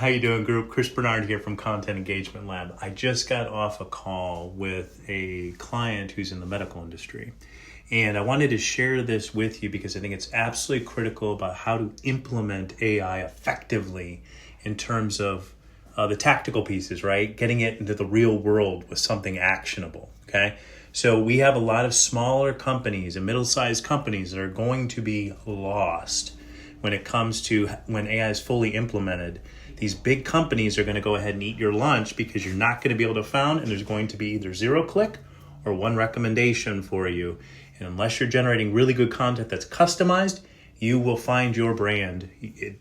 How you doing, group? Chris Bernard here from Content Engagement Lab. I just got off a call with a client who's in the medical industry. And I wanted to share this with you because I think it's absolutely critical about how to implement AI effectively in terms of the tactical pieces, right? Getting it into the real world with something actionable, okay? So we have a lot of smaller companies and middle-sized companies that are going to be lost when it comes to when AI is fully implemented. These big companies are going to go ahead and eat your lunch because you're not going to be able to find, and there's going to be either zero click or one recommendation for you. And unless you're generating really good content that's customized, you will find your brand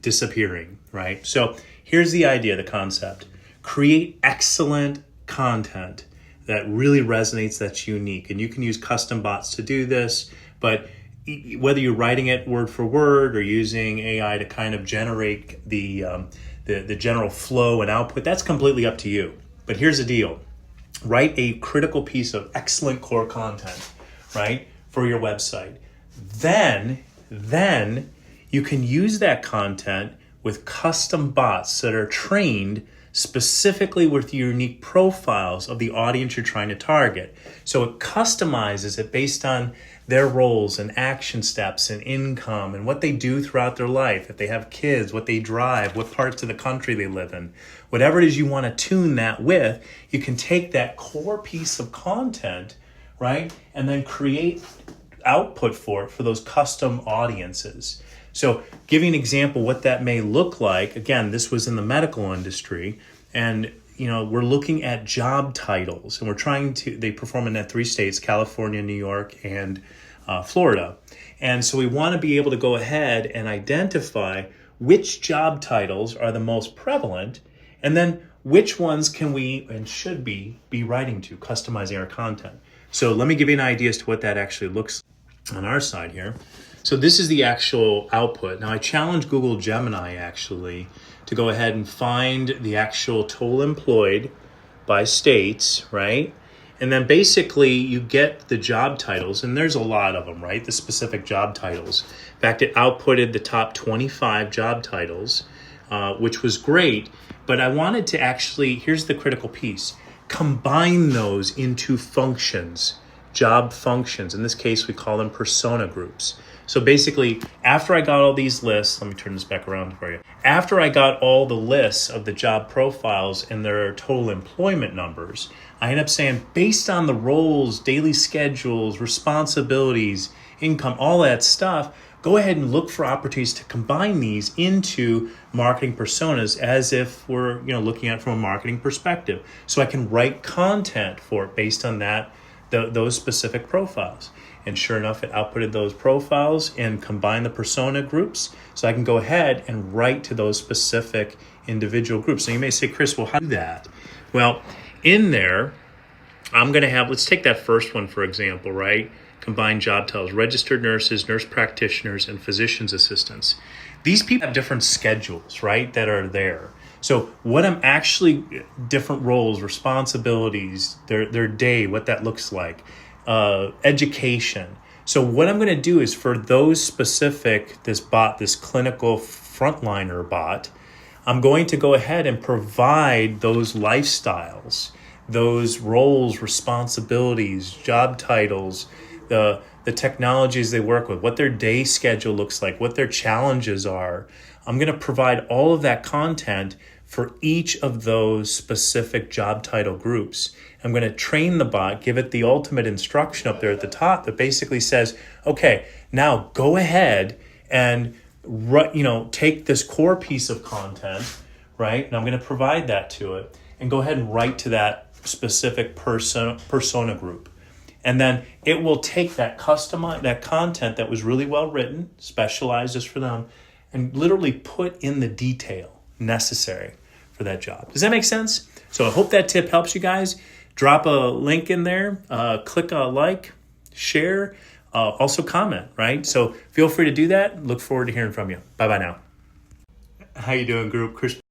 disappearing, right? So here's the idea, the concept. Create excellent content that really resonates, that's unique. And you can use custom bots to do this, but whether you're writing it word for word or using AI to kind of generate the general flow and output, that's completely up to you. But here's the deal. Write a critical piece of excellent core content, right, for your website. Then you can use that content with custom bots that are trained specifically with unique profiles of the audience you're trying to target. So it customizes it based on their roles and action steps and income and what they do throughout their life. If they have kids, what they drive, what parts of the country they live in. Whatever it is you want to tune that with, you can take that core piece of content, right, and then create output for it for those custom audiences. So giving an example what that may look like, again, this was in the medical industry, and we're looking at job titles, and they perform in 3 states, California, New York, and Florida. And so we want to be able to go ahead and identify which job titles are the most prevalent, and then which ones can we and should be writing to, customizing our content. So let me give you an idea as to what that actually looks like on our side here. So this is the actual output. Now I challenge Google Gemini actually to go ahead and find the actual total employed by states, right? And then basically you get the job titles, and there's a lot of them, right? The specific job titles. In fact, it outputted the top 25 job titles, which was great. But I wanted to actually, here's the critical piece, combine those into functions, job functions. In this case, we call them persona groups. So basically, after I got all these lists, let me turn this back around for you. After I got all the lists of the job profiles and their total employment numbers, I end up saying, based on the roles, daily schedules, responsibilities, income, all that stuff, go ahead and look for opportunities to combine these into marketing personas as if we're looking at it from a marketing perspective. So I can write content for it based on those specific profiles. And sure enough, it outputted those profiles and combined the persona groups. So I can go ahead and write to those specific individual groups. So you may say, Chris, well, how do that? Well, in there, I'm going to have, let's take that first one, for example, right? Combined job titles, registered nurses, nurse practitioners, and physician's assistants. These people have different schedules, right, that are there. So what I'm actually, different roles, responsibilities, their day, what that looks like, education. So what I'm going to do is for those specific, this clinical frontliner bot, I'm going to go ahead and provide those lifestyles, those roles, responsibilities, job titles, the technologies they work with, what their day schedule looks like, what their challenges are. I'm going to provide all of that content for each of those specific job title groups. I'm going to train the bot, give it the ultimate instruction up there at the top that basically says, okay, now go ahead and take this core piece of content, right? And I'm going to provide that to it and go ahead and write to that specific persona group. And then it will take that content that was really well written, specialized just for them, and literally put in the detail necessary for that job. Does that make sense? So I hope that tip helps you guys. Drop a link in there, click a like, share, also comment, right? So feel free to do that. Look forward to hearing from you. Bye-bye now. How you doing, group? Chris